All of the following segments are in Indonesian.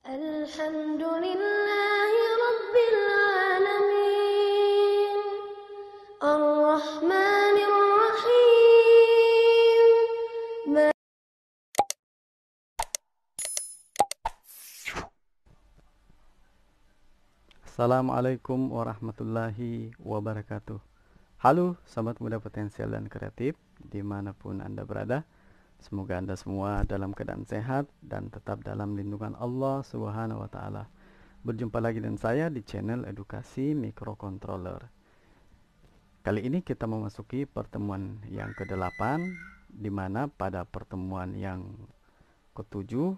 Alhamdulillahi Rabbil Alamin Ar-Rahmanir Rahim. Assalamualaikum warahmatullahi wabarakatuh. Halo sahabat muda potensial dan kreatif dimanapun Anda berada. Semoga Anda semua dalam keadaan sehat dan tetap dalam lindungan Allah Subhanahu wa Ta'ala. Berjumpa lagi dengan saya di channel Edukasi Microcontroller. Kali ini kita memasuki pertemuan yang ke-8, di mana pada pertemuan yang ke-7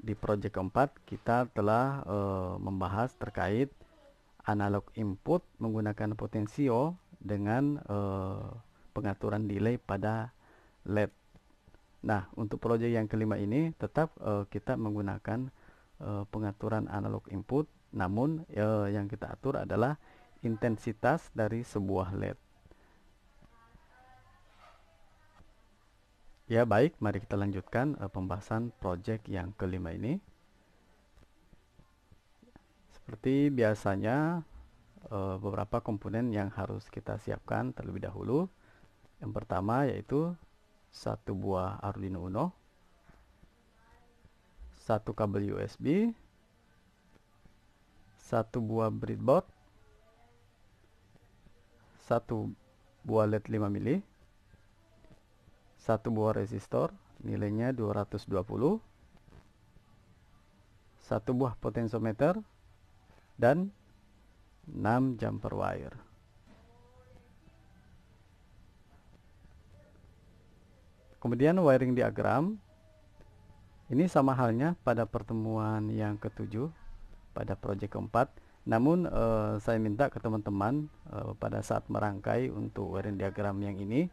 di project keempat kita telah membahas terkait analog input menggunakan potensio dengan pengaturan delay pada LED. Nah, untuk project yang kelima ini tetap kita menggunakan pengaturan analog input, namun yang kita atur adalah intensitas dari sebuah LED. Ya baik, mari kita lanjutkan pembahasan project yang kelima ini. Seperti biasanya beberapa komponen yang harus kita siapkan terlebih dahulu. Yang pertama yaitu satu buah Arduino Uno, satu kabel USB, satu buah breadboard, satu buah LED 5 mili, satu buah resistor nilainya 220, satu buah potentiometer, dan 6 jumper wire. Kemudian wiring diagram ini sama halnya pada pertemuan yang ke-7 pada project keempat. Namun saya minta ke teman-teman pada saat merangkai untuk wiring diagram yang ini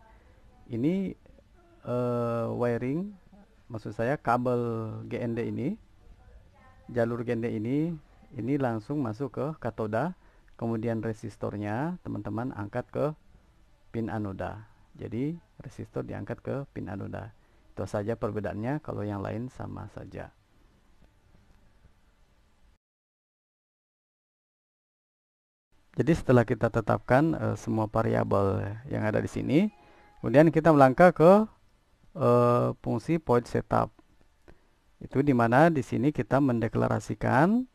wiring, maksud saya kabel GND ini, jalur GND ini langsung masuk ke katoda, kemudian resistornya teman-teman angkat ke pin anoda. Jadi resistor diangkat ke pin anoda. Itu saja perbedaannya, kalau yang lain sama saja. Jadi setelah kita tetapkan semua variabel yang ada di sini, kemudian kita melangkah ke fungsi point setup. Itu dimana di sini kita mendeklarasikan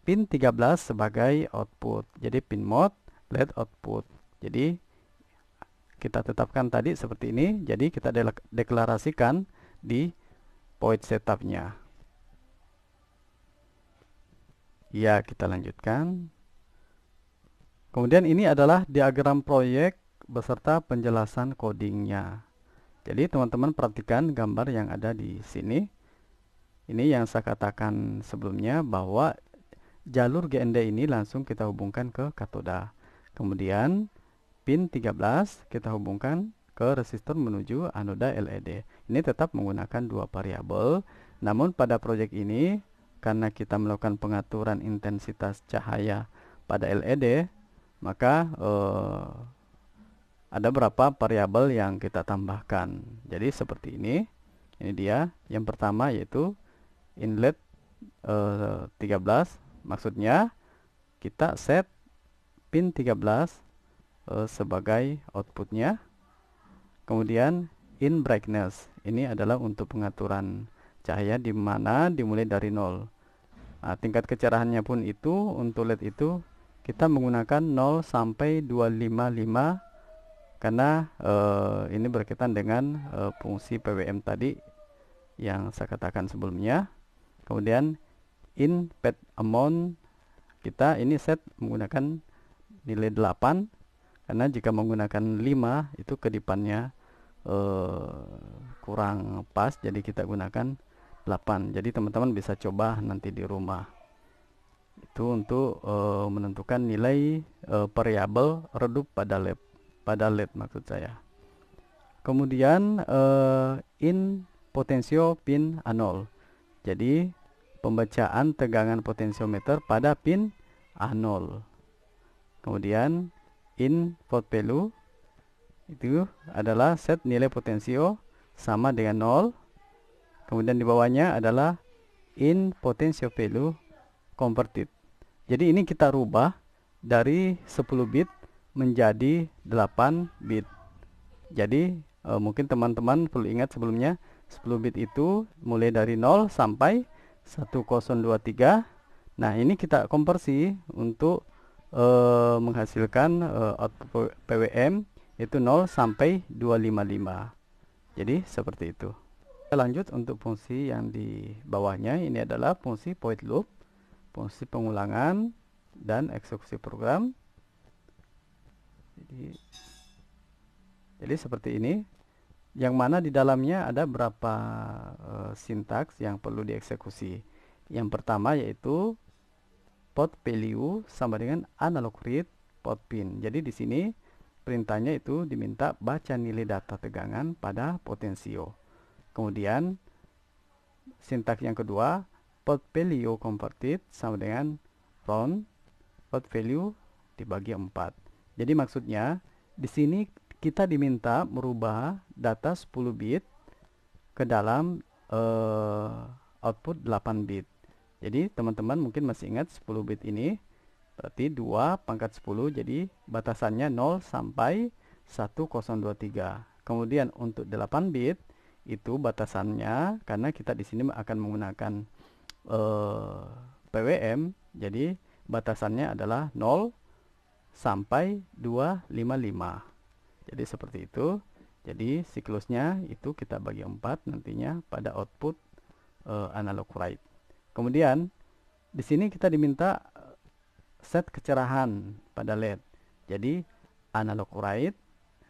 pin 13 sebagai output. Jadi pin mode LED output. Jadi kita tetapkan tadi seperti ini. Jadi kita deklarasikan di point setupnya. Ya, kita lanjutkan. Kemudian ini adalah diagram proyek beserta penjelasan codingnya. Jadi teman-teman perhatikan gambar yang ada di sini. Ini yang saya katakan sebelumnya bahwa jalur GND ini langsung kita hubungkan ke katoda. Kemudian pin 13 kita hubungkan ke resistor menuju anoda LED. Ini tetap menggunakan dua variabel. Namun pada proyek ini karena kita melakukan pengaturan intensitas cahaya pada LED, maka ada beberapa variabel yang kita tambahkan. Jadi seperti ini. Ini dia. Yang pertama yaitu inlet 13. Maksudnya kita set pin 13 sebagai outputnya. Kemudian in brightness. Ini adalah untuk pengaturan cahaya di mana dimulai dari 0. Nah, tingkat kecerahannya pun itu untuk LED itu kita menggunakan 0 sampai 255 karena ini berkaitan dengan fungsi PWM tadi yang saya katakan sebelumnya. Kemudian in pad amount kita ini set menggunakan nilai 8 karena jika menggunakan 5 itu kedipannya kurang pas, jadi kita gunakan 8. Jadi teman-teman bisa coba nanti di rumah. Itu untuk menentukan nilai variabel redup pada LED maksud saya. Kemudian in potensio pin A0. Jadi pembacaan tegangan potensiometer pada pin A0. Kemudian in volt value itu adalah set nilai potensio sama dengan 0. Kemudian di bawahnya adalah in potential value converted. Jadi ini kita rubah dari 10 bit menjadi 8 bit. Jadi mungkin teman-teman perlu ingat sebelumnya 10 bit itu mulai dari 0 sampai 1023. Nah, ini kita konversi untuk menghasilkan output PWM itu 0 sampai 255. Jadi seperti itu. Kita lanjut untuk fungsi yang di bawahnya. Ini adalah fungsi void loop, fungsi pengulangan dan eksekusi program. Jadi seperti ini, yang mana di dalamnya ada beberapa sintaks yang perlu dieksekusi. Yang pertama yaitu port value sama dengan analog read port pin. Jadi di sini perintahnya itu diminta baca nilai data tegangan pada potensio. Kemudian sintaks yang kedua, port value converted sama dengan round port value dibagi 4. Jadi maksudnya di sini kita diminta merubah data 10 bit ke dalam output 8 bit. Jadi teman-teman mungkin masih ingat 10 bit ini berarti 2 pangkat 10, jadi batasannya 0 sampai 1023. Kemudian untuk 8 bit itu batasannya, karena kita di sini akan menggunakan PWM, jadi batasannya adalah 0 sampai 255. Jadi seperti itu. Jadi siklusnya itu kita bagi 4 nantinya pada output analog write. Kemudian di sini kita diminta set kecerahan pada LED. Jadi analog write,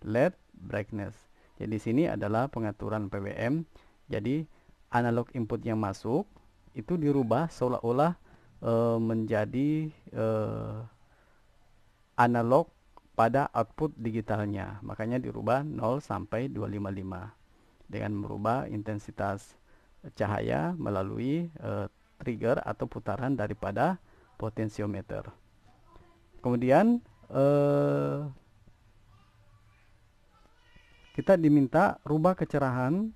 LED brightness. Jadi di sini adalah pengaturan PWM. Jadi analog input yang masuk itu dirubah seolah-olah menjadi analog pada output digitalnya. Makanya dirubah 0 sampai 255 dengan merubah intensitas cahaya melalui trigger atau putaran daripada potensiometer. Kemudian kita diminta rubah kecerahan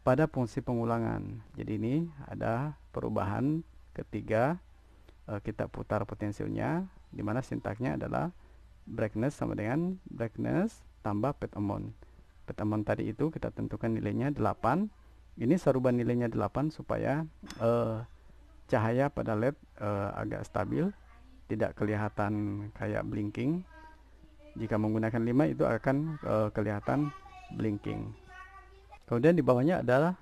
pada fungsi pengulangan. Jadi ini ada perubahan ketiga, kita putar potensialnya, di mana sintaknya adalah brightness sama dengan brightness tambah pad amount. Pad amount tadi itu kita tentukan nilainya 8. Ini saya rubah nilainya 8 supaya cahaya pada LED agak stabil, tidak kelihatan kayak blinking. Jika menggunakan 5 itu akan kelihatan blinking. Kemudian di bawahnya adalah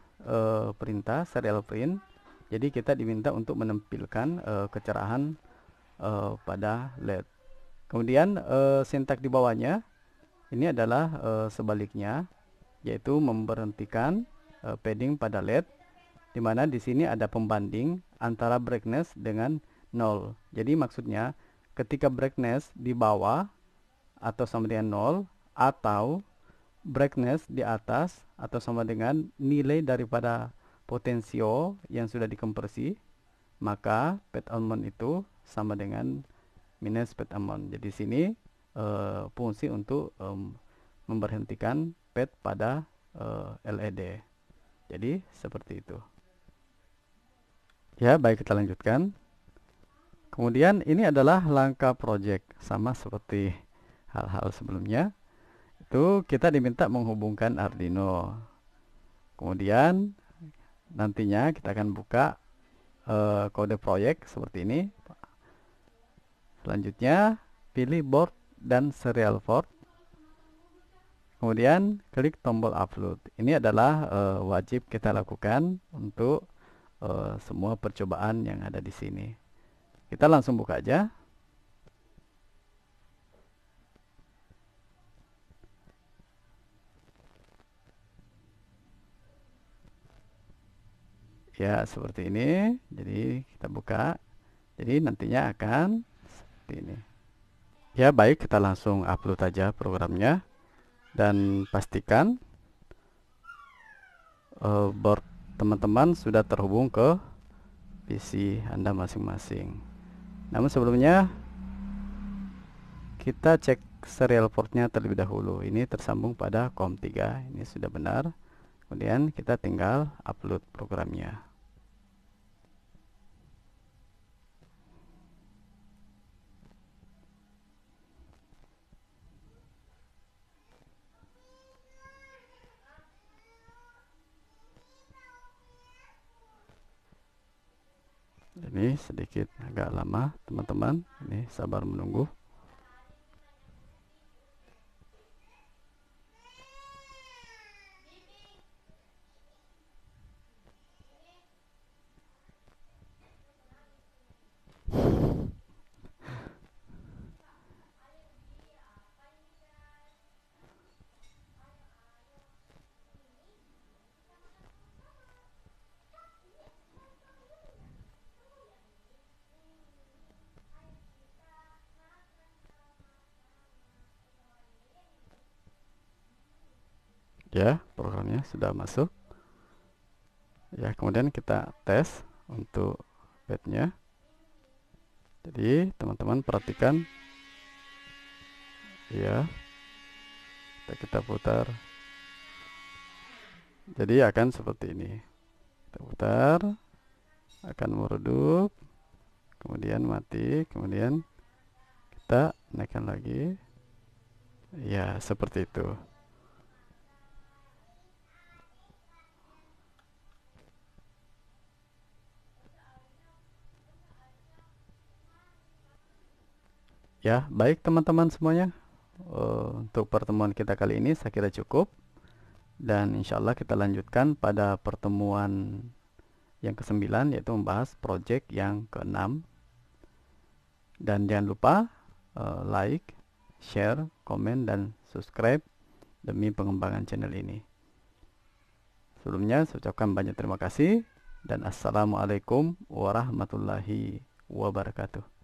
perintah serial print. Jadi kita diminta untuk menampilkan kecerahan pada LED. Kemudian sintak di bawahnya ini adalah sebaliknya, yaitu memberhentikan padding pada LED, di mana di sini ada pembanding antara brightness dengan 0. Jadi maksudnya ketika brightness di bawah atau sama dengan 0, atau brightness di atas atau sama dengan nilai daripada potensio yang sudah dikonversi, maka pad amount itu sama dengan minus pad amount. Jadi sini fungsi untuk memberhentikan pad pada LED. Jadi seperti itu. Ya, baik, kita lanjutkan. Kemudian ini adalah langkah project, sama seperti hal-hal sebelumnya. Itu kita diminta menghubungkan Arduino. Kemudian nantinya kita akan buka kode proyek seperti ini. Selanjutnya pilih board dan serial port. Kemudian klik tombol upload. Ini adalah wajib kita lakukan untuk semua percobaan yang ada di sini. Kita langsung buka aja. Ya, seperti ini. Jadi kita buka. Jadi nantinya akan seperti ini. Ya, baik, kita langsung upload aja programnya. Dan pastikan board teman-teman sudah terhubung ke PC Anda masing-masing. Namun sebelumnya kita cek serial portnya terlebih dahulu. Ini tersambung pada COM3. Ini sudah benar. Kemudian kita tinggal upload programnya. Ini sedikit agak lama teman-teman, ini sabar menunggu. Ya, programnya sudah masuk. Ya, kemudian kita tes untuk bednya. Jadi teman-teman perhatikan, ya, kita putar. Jadi akan seperti ini. Kita putar, akan meredup, kemudian mati, kemudian kita naikkan lagi. Ya, seperti itu. Ya, baik teman-teman semuanya. Untuk pertemuan kita kali ini saya kira cukup. Dan insya Allah kita lanjutkan pada pertemuan yang ke-9, yaitu membahas project yang ke-6. Dan jangan lupa like, share, komen, dan subscribe demi pengembangan channel ini. Sebelumnya saya ucapkan banyak terima kasih dan assalamualaikum warahmatullahi wabarakatuh.